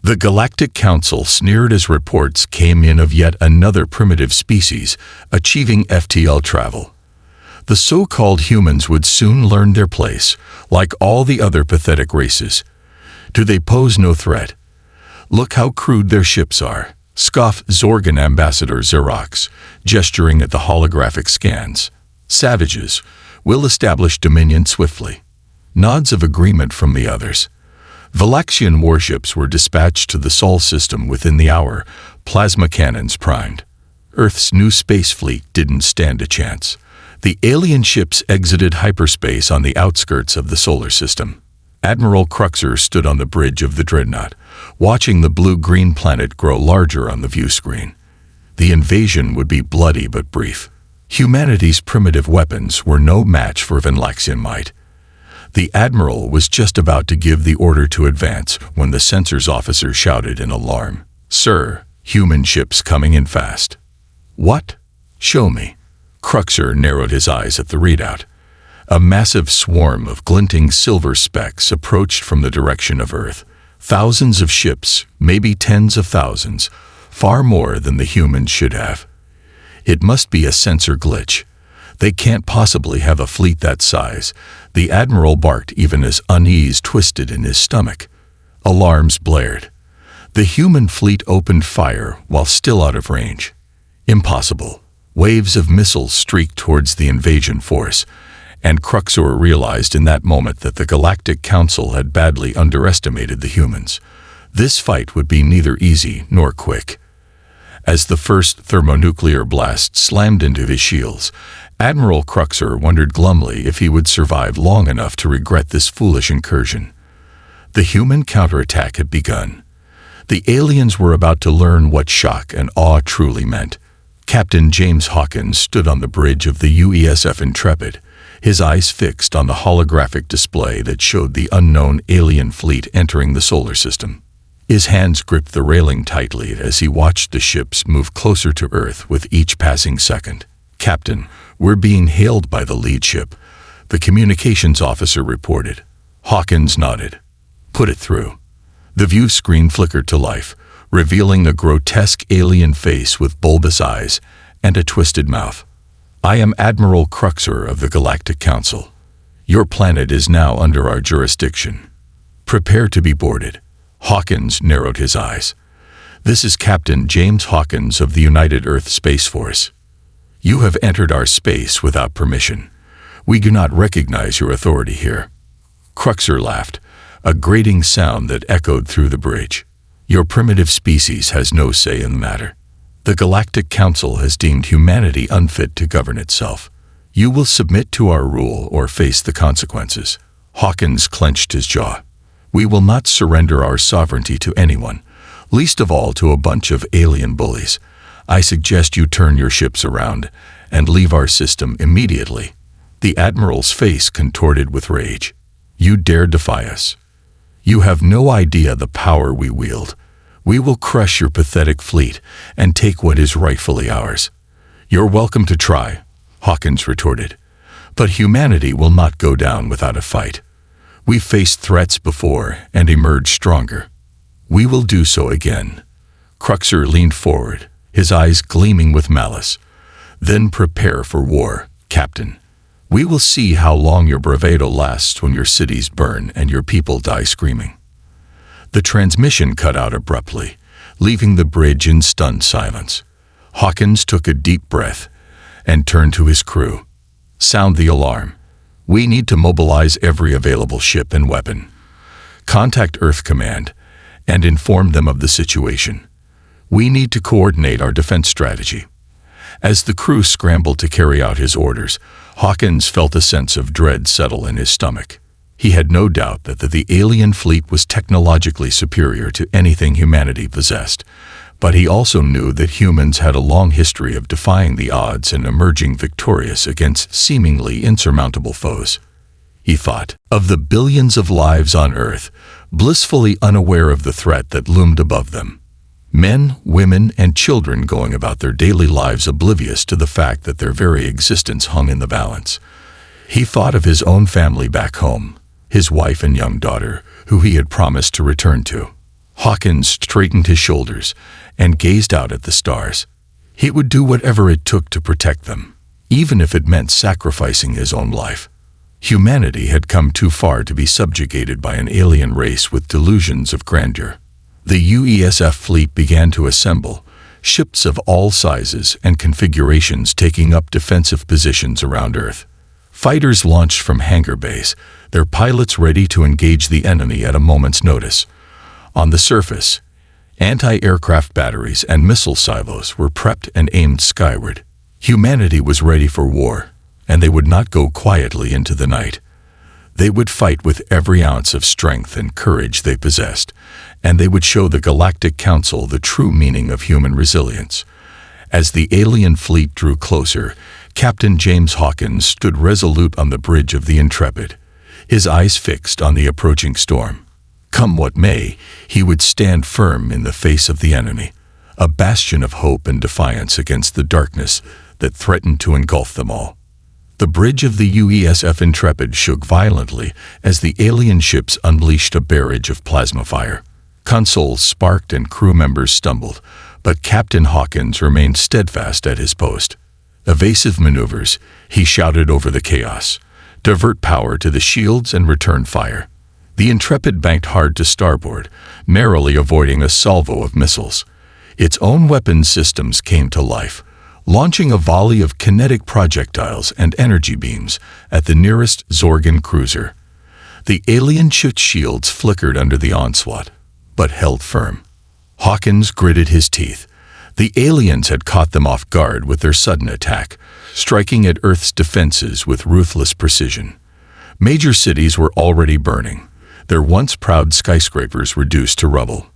The Galactic Council sneered as reports came in of yet another primitive species achieving FTL travel. The so-called humans would soon learn their place, like all the other pathetic races. Do they pose no threat? Look how crude their ships are, scoffed Zorgan Ambassador Xerox, gesturing at the holographic scans. Savages, we'll establish dominion swiftly. Nods of agreement from the others. Valaxian warships were dispatched to the Sol system within the hour, plasma cannons primed. Earth's new space fleet didn't stand a chance. The alien ships exited hyperspace on the outskirts of the solar system. Admiral Cruxer stood on the bridge of the Dreadnought, watching the blue-green planet grow larger on the view screen. The invasion would be bloody but brief. Humanity's primitive weapons were no match for Valaxian might. The Admiral was just about to give the order to advance when the sensors officer shouted in alarm, "Sir, human ships coming in fast." "What? Show me." Cruxer narrowed his eyes at the readout. A massive swarm of glinting silver specks approached from the direction of Earth. Thousands of ships, maybe tens of thousands, far more than the humans should have. It must be a sensor glitch. They can't possibly have a fleet that size. The Admiral barked even as unease twisted in his stomach. Alarms blared. The human fleet opened fire while still out of range. Impossible. Waves of missiles streaked towards the invasion force, and Cruxor realized in that moment that the Galactic Council had badly underestimated the humans. This fight would be neither easy nor quick. As the first thermonuclear blast slammed into his shields, Admiral Cruxer wondered glumly if he would survive long enough to regret this foolish incursion. The human counterattack had begun. The aliens were about to learn what shock and awe truly meant. Captain James Hawkins stood on the bridge of the UESF Intrepid, his eyes fixed on the holographic display that showed the unknown alien fleet entering the solar system. His hands gripped the railing tightly as he watched the ships move closer to Earth with each passing second. "Captain, we're being hailed by the lead ship," the communications officer reported. Hawkins nodded. "Put it through." The view screen flickered to life, revealing a grotesque alien face with bulbous eyes and a twisted mouth. "I am Admiral Cruxer of the Galactic Council. Your planet is now under our jurisdiction. Prepare to be boarded." Hawkins narrowed his eyes. "This is Captain James Hawkins of the United Earth Space Force. You have entered our space without permission. We do not recognize your authority here." Cruxer laughed, a grating sound that echoed through the bridge. "Your primitive species has no say in the matter. The Galactic Council has deemed humanity unfit to govern itself. You will submit to our rule or face the consequences." Hawkins clenched his jaw. "We will not surrender our sovereignty to anyone, least of all to a bunch of alien bullies. I suggest you turn your ships around and leave our system immediately." The Admiral's face contorted with rage. "You dare defy us? You have no idea the power we wield. We will crush your pathetic fleet and take what is rightfully ours." "You're welcome to try," Hawkins retorted. "But humanity will not go down without a fight. We faced threats before and emerged stronger. We will do so again." Cruxer leaned forward, his eyes gleaming with malice. "Then prepare for war, Captain. We will see how long your bravado lasts when your cities burn and your people die screaming." The transmission cut out abruptly, leaving the bridge in stunned silence. Hawkins took a deep breath and turned to his crew. "Sound the alarm. We need to mobilize every available ship and weapon. Contact Earth Command and inform them of the situation. We need to coordinate our defense strategy." As the crew scrambled to carry out his orders, Hawkins felt a sense of dread settle in his stomach. He had no doubt that the alien fleet was technologically superior to anything humanity possessed, but he also knew that humans had a long history of defying the odds and emerging victorious against seemingly insurmountable foes. He thought of the billions of lives on Earth, blissfully unaware of the threat that loomed above them. Men, women, and children going about their daily lives oblivious to the fact that their very existence hung in the balance. He thought of his own family back home, his wife and young daughter, who he had promised to return to. Hawkins straightened his shoulders and gazed out at the stars. He would do whatever it took to protect them, even if it meant sacrificing his own life. Humanity had come too far to be subjugated by an alien race with delusions of grandeur. The UESF fleet began to assemble, ships of all sizes and configurations taking up defensive positions around Earth. Fighters launched from hangar bays, their pilots ready to engage the enemy at a moment's notice. On the surface, anti-aircraft batteries and missile silos were prepped and aimed skyward. Humanity was ready for war, and they would not go quietly into the night. They would fight with every ounce of strength and courage they possessed, and they would show the Galactic Council the true meaning of human resilience. As the alien fleet drew closer, Captain James Hawkins stood resolute on the bridge of the Intrepid, his eyes fixed on the approaching storm. Come what may, he would stand firm in the face of the enemy, a bastion of hope and defiance against the darkness that threatened to engulf them all. The bridge of the UESF Intrepid shook violently as the alien ships unleashed a barrage of plasma fire. Consoles sparked and crew members stumbled, but Captain Hawkins remained steadfast at his post. Evasive maneuvers, he shouted over the chaos. Divert power to the shields and return fire. The Intrepid banked hard to starboard, narrowly avoiding a salvo of missiles. Its own weapons systems came to life, launching a volley of kinetic projectiles and energy beams at the nearest Zorgan cruiser. The alien ship's shields flickered under the onslaught, but held firm. Hawkins gritted his teeth. The aliens had caught them off guard with their sudden attack, striking at Earth's defenses with ruthless precision. Major cities were already burning, their once proud skyscrapers reduced to rubble.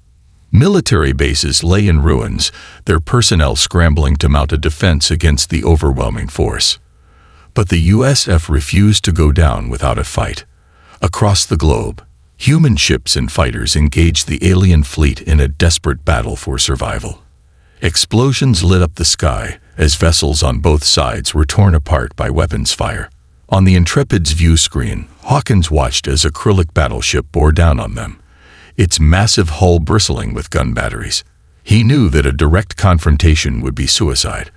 Military bases lay in ruins, their personnel scrambling to mount a defense against the overwhelming force. But the USF refused to go down without a fight. Across the globe, human ships and fighters engaged the alien fleet in a desperate battle for survival. Explosions lit up the sky as vessels on both sides were torn apart by weapons fire. On the Intrepid's view screen, Hawkins watched as a acrylic battleship bore down on them, its massive hull bristling with gun batteries. He knew that a direct confrontation would be suicide,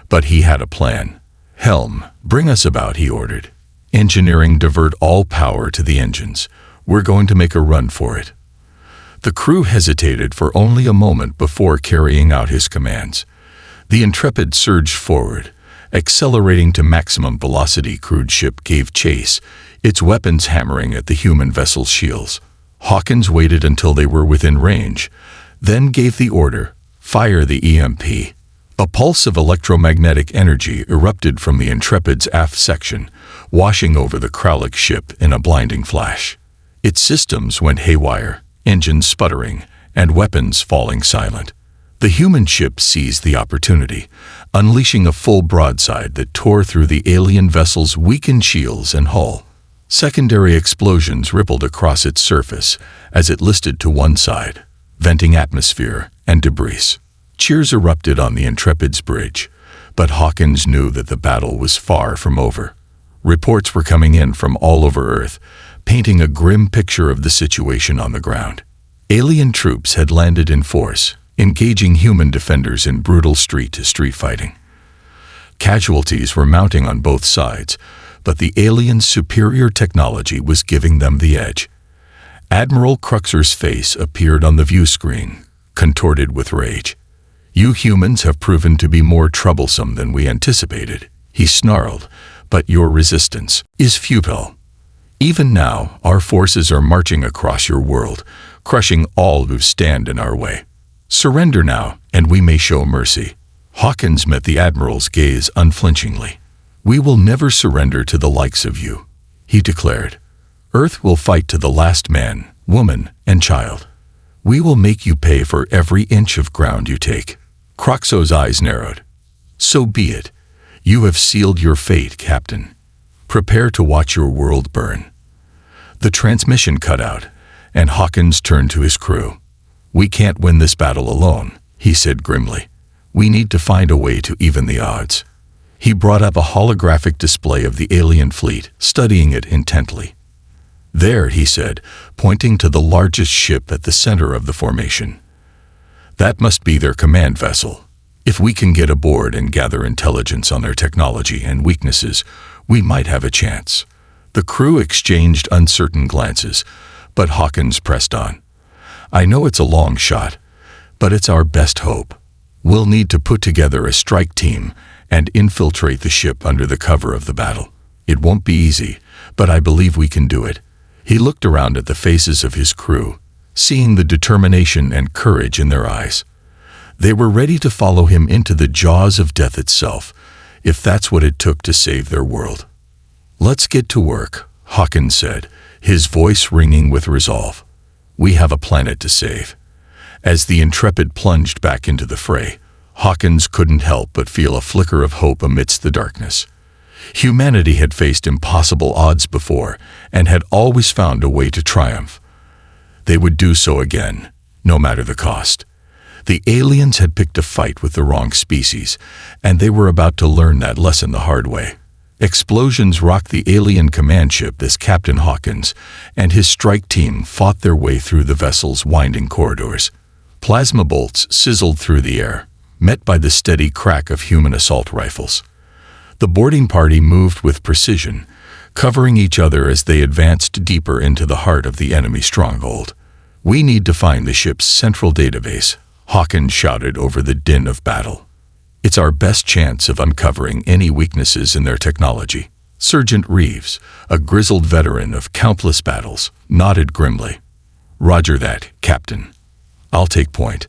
but he had a plan. "Helm, bring us about," he ordered. "Engineering, divert all power to the engines. We're going to make a run for it." The crew hesitated for only a moment before carrying out his commands. The Intrepid surged forward, accelerating to maximum velocity. Crude ship gave chase, its weapons hammering at the human vessel's shields. Hawkins waited until they were within range, then gave the order, "Fire the EMP." A pulse of electromagnetic energy erupted from the Intrepid's aft section, washing over the Kraulik ship in a blinding flash. Its systems went haywire, engines sputtering, and weapons falling silent. The human ship seized the opportunity, unleashing a full broadside that tore through the alien vessel's weakened shields and hull. Secondary explosions rippled across its surface as it listed to one side, venting atmosphere and debris. Cheers erupted on the Intrepid's bridge, but Hawkins knew that the battle was far from over. Reports were coming in from all over Earth, painting a grim picture of the situation on the ground. Alien troops had landed in force, engaging human defenders in brutal street-to-street fighting. Casualties were mounting on both sides, but the aliens' superior technology was giving them the edge. Admiral Cruxer's face appeared on the view screen, contorted with rage. "You humans have proven to be more troublesome than we anticipated," he snarled, "but your resistance is futile. Even now, our forces are marching across your world, crushing all who stand in our way. Surrender now, and we may show mercy." Hawkins met the Admiral's gaze unflinchingly. "We will never surrender to the likes of you," he declared. "Earth will fight to the last man, woman, and child. We will make you pay for every inch of ground you take." Croxo's eyes narrowed. "So be it. You have sealed your fate, Captain. Prepare to watch your world burn." The transmission cut out, and Hawkins turned to his crew. "We can't win this battle alone," he said grimly. "We need to find a way to even the odds." He brought up a holographic display of the alien fleet, studying it intently. "There," he said, pointing to the largest ship at the center of the formation. "That must be their command vessel. If we can get aboard and gather intelligence on their technology and weaknesses, we might have a chance." The crew exchanged uncertain glances, but Hawkins pressed on. "I know it's a long shot, but it's our best hope. We'll need to put together a strike team and infiltrate the ship under the cover of the battle. It won't be easy, but I believe we can do it." He looked around at the faces of his crew, seeing the determination and courage in their eyes. They were ready to follow him into the jaws of death itself, if that's what it took to save their world. "Let's get to work," Hawkins said, his voice ringing with resolve. "We have a planet to save." As the Intrepid plunged back into the fray, Hawkins couldn't help but feel a flicker of hope amidst the darkness. Humanity had faced impossible odds before and had always found a way to triumph. They would do so again, no matter the cost. The aliens had picked a fight with the wrong species, and they were about to learn that lesson the hard way. Explosions rocked the alien command ship as Captain Hawkins and his strike team fought their way through the vessel's winding corridors. Plasma bolts sizzled through the air, met by the steady crack of human assault rifles. The boarding party moved with precision, covering each other as they advanced deeper into the heart of the enemy stronghold. "We need to find the ship's central database," Hawkins shouted over the din of battle. "It's our best chance of uncovering any weaknesses in their technology." Sergeant Reeves, a grizzled veteran of countless battles, nodded grimly. "Roger that, Captain. I'll take point."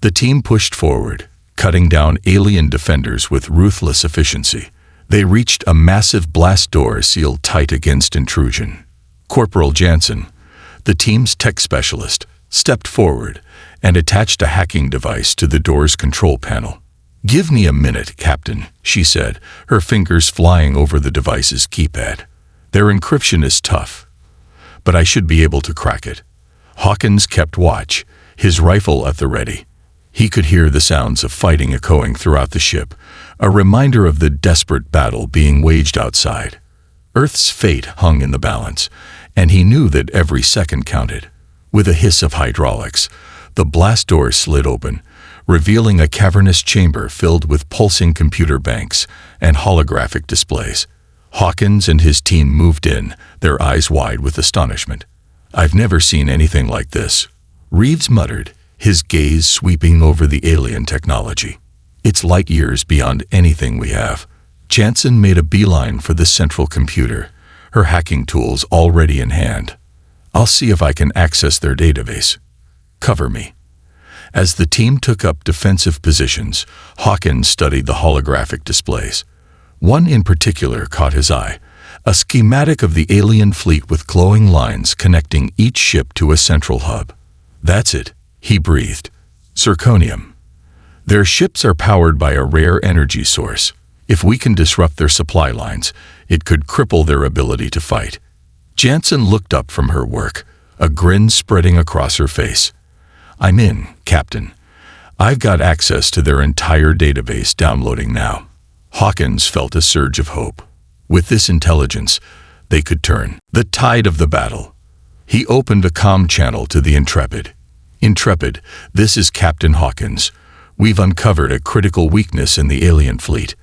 The team pushed forward, cutting down alien defenders with ruthless efficiency. They reached a massive blast door sealed tight against intrusion. Corporal Jansen, the team's tech specialist, stepped forward and attached a hacking device to the door's control panel. "Give me a minute, Captain," she said, her fingers flying over the device's keypad. "Their encryption is tough, but I should be able to crack it." Hawkins kept watch, his rifle at the ready. He could hear the sounds of fighting echoing throughout the ship, a reminder of the desperate battle being waged outside. Earth's fate hung in the balance, and he knew that every second counted. With a hiss of hydraulics, the blast door slid open, revealing a cavernous chamber filled with pulsing computer banks and holographic displays. Hawkins and his team moved in, their eyes wide with astonishment. "I've never seen anything like this," Reeves muttered, his gaze sweeping over the alien technology. "It's light years beyond anything we have." Jansen made a beeline for the central computer, her hacking tools already in hand. "I'll see if I can access their database. Cover me." As the team took up defensive positions, Hawkins studied the holographic displays. One in particular caught his eye, a schematic of the alien fleet with glowing lines connecting each ship to a central hub. "That's it," he breathed. "Zirconium. Their ships are powered by a rare energy source. If we can disrupt their supply lines, it could cripple their ability to fight." Jansen looked up from her work, a grin spreading across her face. "I'm in, Captain. I've got access to their entire database downloading now." Hawkins felt a surge of hope. With this intelligence, they could turn the tide of the battle. He opened a comm channel to the Intrepid. "Intrepid, this is Captain Hawkins. We've uncovered a critical weakness in the alien fleet.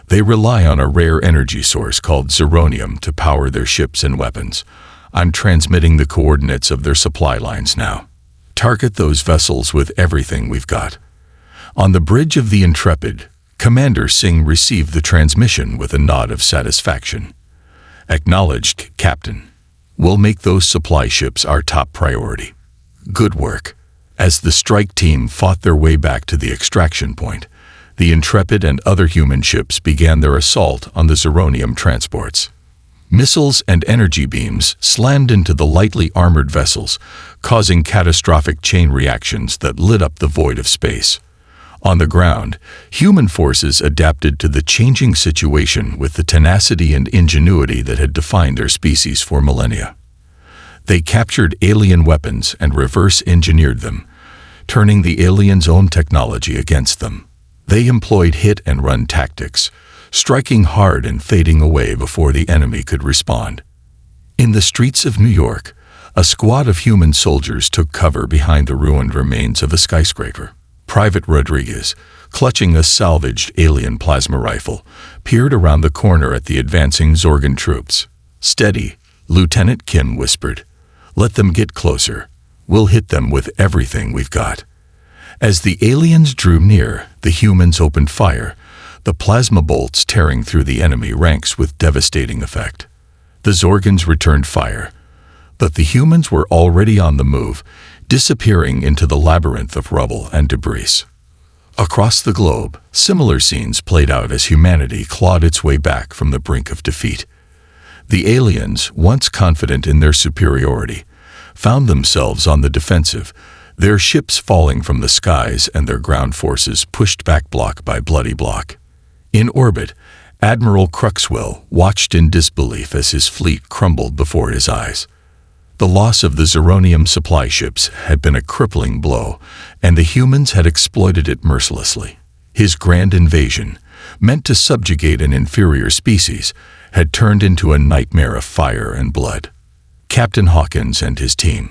They rely on a rare energy source called zirconium to power their ships and weapons. I'm transmitting the coordinates of their supply lines now. Target those vessels with everything we've got." On the bridge of the Intrepid, Commander Singh received the transmission with a nod of satisfaction. "Acknowledged, Captain. We'll make those supply ships our top priority." "Good work." As the strike team fought their way back to the extraction point, the Intrepid and other human ships began their assault on the zirconium transports. Missiles and energy beams slammed into the lightly armored vessels, causing catastrophic chain reactions that lit up the void of space. On the ground, human forces adapted to the changing situation with the tenacity and ingenuity that had defined their species for millennia. They captured alien weapons and reverse-engineered them, turning the aliens' own technology against them. They employed hit-and-run tactics, striking hard and fading away before the enemy could respond. In the streets of New York, a squad of human soldiers took cover behind the ruined remains of a skyscraper. Private Rodriguez, clutching a salvaged alien plasma rifle, peered around the corner at the advancing Zorgan troops. "Steady," Lieutenant Kim whispered. "Let them get closer. We'll hit them with everything we've got." As the aliens drew near, the humans opened fire, the plasma bolts tearing through the enemy ranks with devastating effect. The Zorgans returned fire, but the humans were already on the move, disappearing into the labyrinth of rubble and debris. Across the globe, similar scenes played out as humanity clawed its way back from the brink of defeat. The aliens, once confident in their superiority, found themselves on the defensive, their ships falling from the skies and their ground forces pushed back block by bloody block. In orbit, Admiral Cruxwell watched in disbelief as his fleet crumbled before his eyes. The loss of the Zeronium supply ships had been a crippling blow, and the humans had exploited it mercilessly. His grand invasion, meant to subjugate an inferior species, had turned into a nightmare of fire and blood. Captain Hawkins and his team,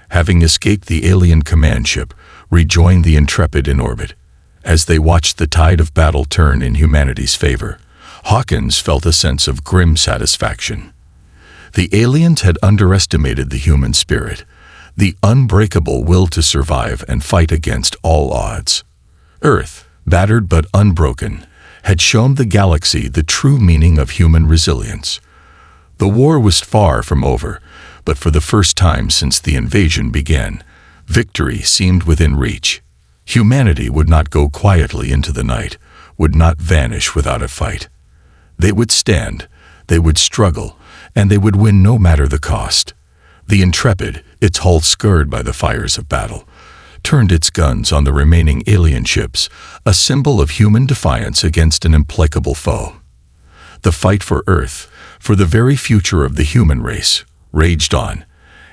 having escaped the alien command ship, rejoined the Intrepid in orbit. As they watched the tide of battle turn in humanity's favor, Hawkins felt a sense of grim satisfaction. The aliens had underestimated the human spirit, the unbreakable will to survive and fight against all odds. Earth, battered but unbroken, had shown the galaxy the true meaning of human resilience. The war was far from over, but for the first time since the invasion began, victory seemed within reach. Humanity would not go quietly into the night, would not vanish without a fight. They would stand, they would struggle, and they would win no matter the cost. The Intrepid, its hull scarred by the fires of battle, turned its guns on the remaining alien ships, a symbol of human defiance against an implacable foe. The fight for Earth, for the very future of the human race, raged on,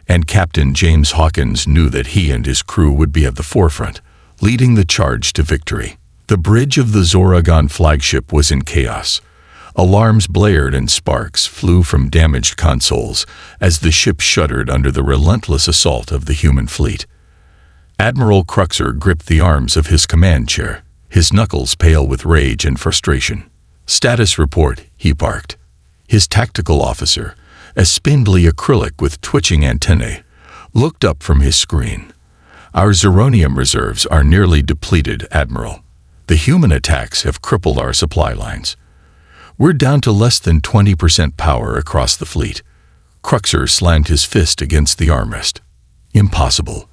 and Captain James Hawkins knew that he and his crew would be at the forefront, leading the charge to victory. The bridge of the Zoragon flagship was in chaos. Alarms blared and sparks flew from damaged consoles as the ship shuddered under the relentless assault of the human fleet. Admiral Cruxer gripped the arms of his command chair, his knuckles pale with rage and frustration. "Status report," he barked. His tactical officer, a spindly acrylic with twitching antennae, looked up from his screen. "Our Zeronium reserves are nearly depleted, Admiral. The human attacks have crippled our supply lines. We're down to less than 20% power across the fleet." Cruxer slammed his fist against the armrest. "Impossible.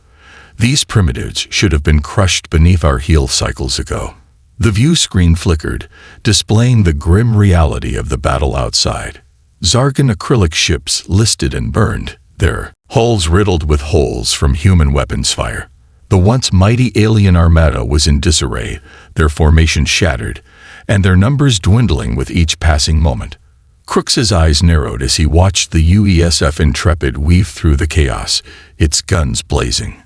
These primitives should have been crushed beneath our heel cycles ago." The view screen flickered, displaying the grim reality of the battle outside. Zargan acrylic ships listed and burned, their hulls riddled with holes from human weapons fire. The once mighty alien armada was in disarray, their formation shattered, and their numbers dwindling with each passing moment. Crooks's eyes narrowed as he watched the UESF Intrepid weave through the chaos, its guns blazing.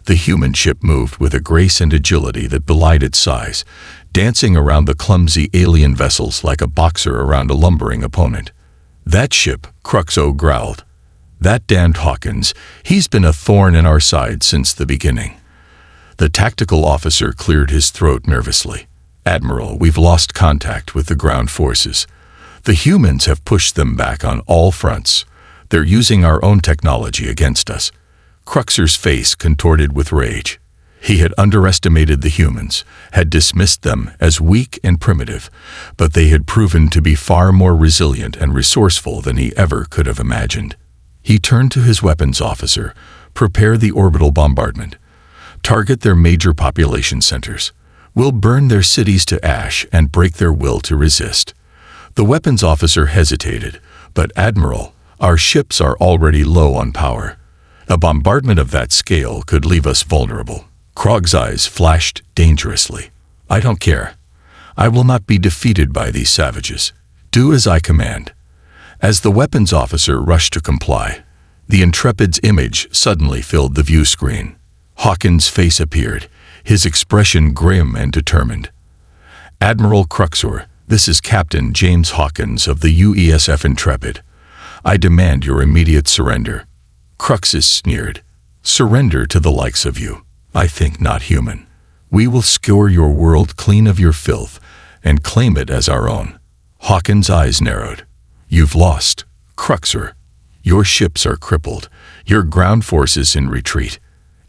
The human ship moved with a grace and agility that belied its size, dancing around the clumsy alien vessels like a boxer around a lumbering opponent. "That ship," Cruxo growled. "That damned Hawkins, he's been a thorn in our side since the beginning." The tactical officer cleared his throat nervously. "Admiral, we've lost contact with the ground forces. The humans have pushed them back on all fronts. They're using our own technology against us." Cruxer's face contorted with rage. He had underestimated the humans, had dismissed them as weak and primitive, but they had proven to be far more resilient and resourceful than he ever could have imagined. He turned to his weapons officer. "Prepare the orbital bombardment. Target their major population centers. We'll burn their cities to ash and break their will to resist." The weapons officer hesitated. "But Admiral, our ships are already low on power. A bombardment of that scale could leave us vulnerable." Krog's eyes flashed dangerously. "I don't care. I will not be defeated by these savages. Do as I command." As the weapons officer rushed to comply, the Intrepid's image suddenly filled the view screen. Hawkins' face appeared, his expression grim and determined. "Admiral Cruxor, this is Captain James Hawkins of the UESF Intrepid. I demand your immediate surrender." Cruxus sneered. "Surrender to the likes of you? I think not human. We will scour your world clean of your filth and claim it as our own." Hawkins' eyes narrowed. "You've lost, Cruxer. Your ships are crippled, your ground forces in retreat.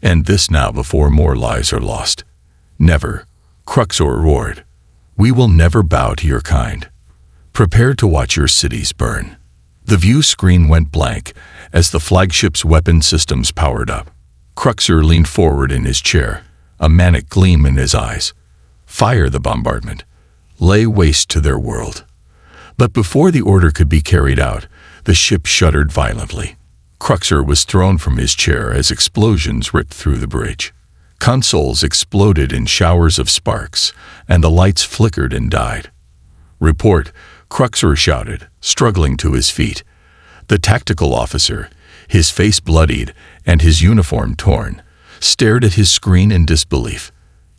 And this now before more lives are lost." "Never," Cruxor roared. "We will never bow to your kind. Prepare to watch your cities burn." The view screen went blank as the flagship's weapon systems powered up. Cruxer leaned forward in his chair, a manic gleam in his eyes. Fire the bombardment. Lay waste to their world. But before the order could be carried out, the ship shuddered violently. Cruxer was thrown from his chair as explosions ripped through the bridge. Consoles exploded in showers of sparks, and the lights flickered and died. "Report," Cruxer shouted, struggling to his feet. The tactical officer, his face bloodied and his uniform torn, stared at his screen in disbelief.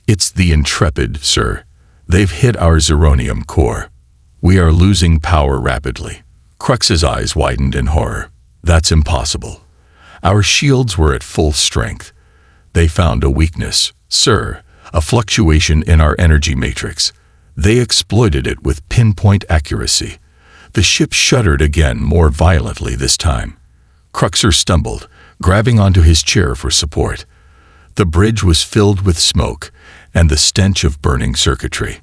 "It's the Intrepid, sir. They've hit our zirconium core. We are losing power rapidly." Crux's eyes widened in horror. "That's impossible. Our shields were at full strength. They found a weakness, sir, a fluctuation in our energy matrix. They exploited it with pinpoint accuracy." The ship shuddered again, more violently this time. Cruxer stumbled, grabbing onto his chair for support. The bridge was filled with smoke and the stench of burning circuitry.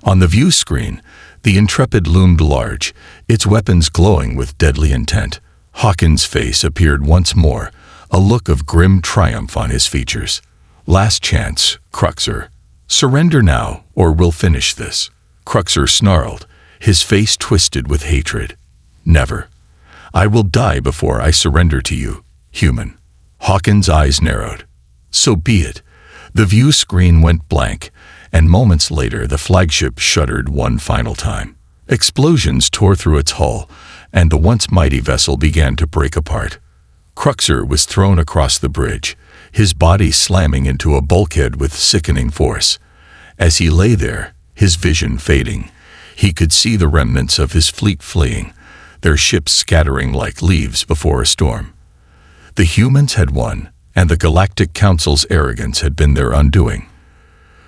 On the view screen, the Intrepid loomed large, its weapons glowing with deadly intent. Hawkins' face appeared once more, a look of grim triumph on his features. "Last chance, Cruxer. Surrender now, or we'll finish this." Cruxer snarled, his face twisted with hatred. "Never. I will die before I surrender to you, human." Hawkins' eyes narrowed. "So be it." The view screen went blank, and moments later the flagship shuddered one final time. Explosions tore through its hull, and the once mighty vessel began to break apart. Cruxer was thrown across the bridge, his body slamming into a bulkhead with sickening force. As he lay there, his vision fading, he could see the remnants of his fleet fleeing, their ships scattering like leaves before a storm. The humans had won, and the Galactic Council's arrogance had been their undoing.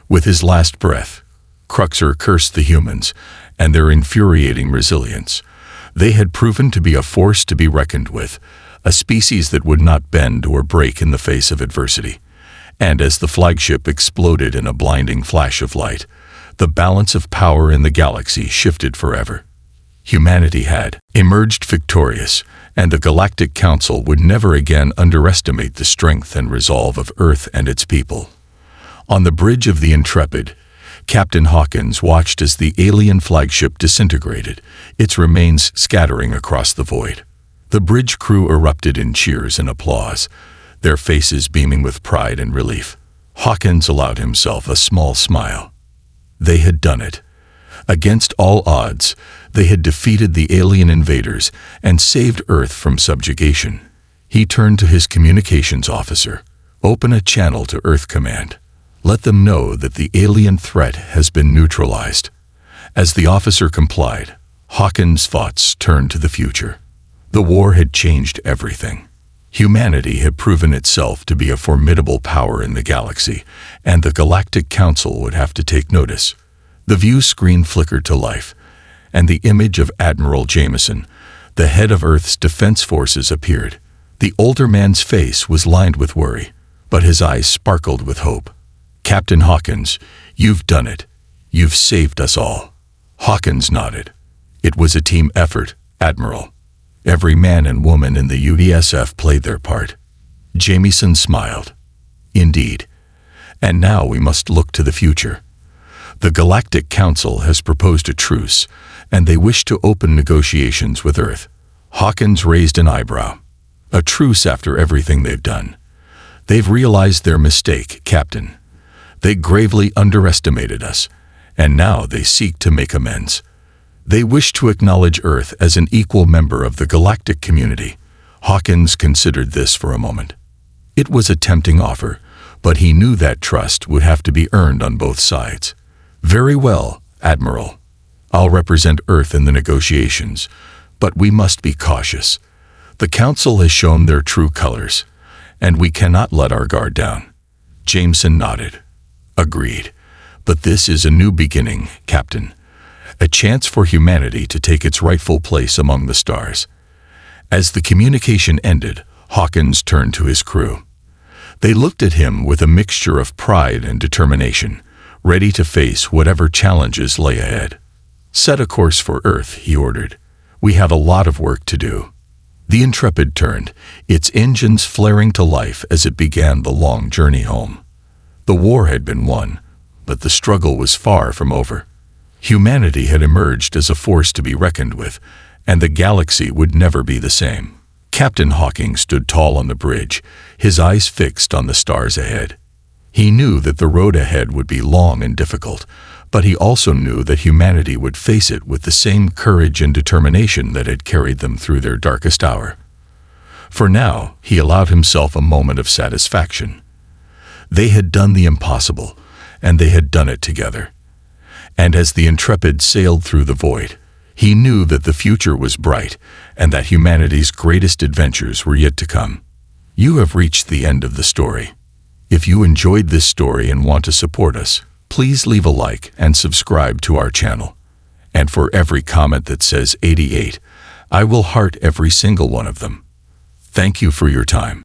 With his last breath, Cruxer cursed the humans and their infuriating resilience. They had proven to be a force to be reckoned with, a species that would not bend or break in the face of adversity. And as the flagship exploded in a blinding flash of light, the balance of power in the galaxy shifted forever. Humanity had emerged victorious, and the Galactic Council would never again underestimate the strength and resolve of Earth and its people. On the bridge of the Intrepid, Captain Hawkins watched as the alien flagship disintegrated, its remains scattering across the void. The bridge crew erupted in cheers and applause, their faces beaming with pride and relief. Hawkins allowed himself a small smile. They had done it. Against all odds, they had defeated the alien invaders and saved Earth from subjugation. He turned to his communications officer. "Open a channel to Earth Command. Let them know that the alien threat has been neutralized." As the officer complied, Hawkins' thoughts turned to the future. The war had changed everything. Humanity had proven itself to be a formidable power in the galaxy, and the Galactic Council would have to take notice. The view screen flickered to life, and the image of Admiral Jameson, the head of Earth's defense forces, appeared. The older man's face was lined with worry, but his eyes sparkled with hope. "Captain Hawkins, you've done it. You've saved us all." Hawkins nodded. "It was a team effort, Admiral. Every man and woman in the UDSF played their part." Jameson smiled. "Indeed. And now we must look to the future. The Galactic Council has proposed a truce, and they wish to open negotiations with Earth." Hawkins raised an eyebrow. "A truce after everything they've done. They've realized their mistake, Captain. They gravely underestimated us, and now they seek to make amends. They wish to acknowledge Earth as an equal member of the galactic community." Hawkins considered this for a moment. It was a tempting offer, but he knew that trust would have to be earned on both sides. "Very well, Admiral. I'll represent Earth in the negotiations, But we must be cautious. The Council has shown their true colors, and we cannot let our guard down." Jameson nodded. "Agreed. But this is a new beginning, Captain. A chance for humanity to take its rightful place among the stars." As the communication ended, Hawkins turned to his crew. They looked at him with a mixture of pride and determination, ready to face whatever challenges lay ahead. "Set a course for Earth," he ordered. "We have a lot of work to do." The Intrepid turned, its engines flaring to life as it began the long journey home. The war had been won, but the struggle was far from over. Humanity had emerged as a force to be reckoned with, and the galaxy would never be the same. Captain Hawking stood tall on the bridge, his eyes fixed on the stars ahead. He knew that the road ahead would be long and difficult, but he also knew that humanity would face it with the same courage and determination that had carried them through their darkest hour. For now, he allowed himself a moment of satisfaction. They had done the impossible, and they had done it together. And as the Intrepid sailed through the void, he knew that the future was bright and that humanity's greatest adventures were yet to come. You have reached the end of the story. If you enjoyed this story and want to support us, please leave a like and subscribe to our channel. And for every comment that says 88, I will heart every single one of them. Thank you for your time.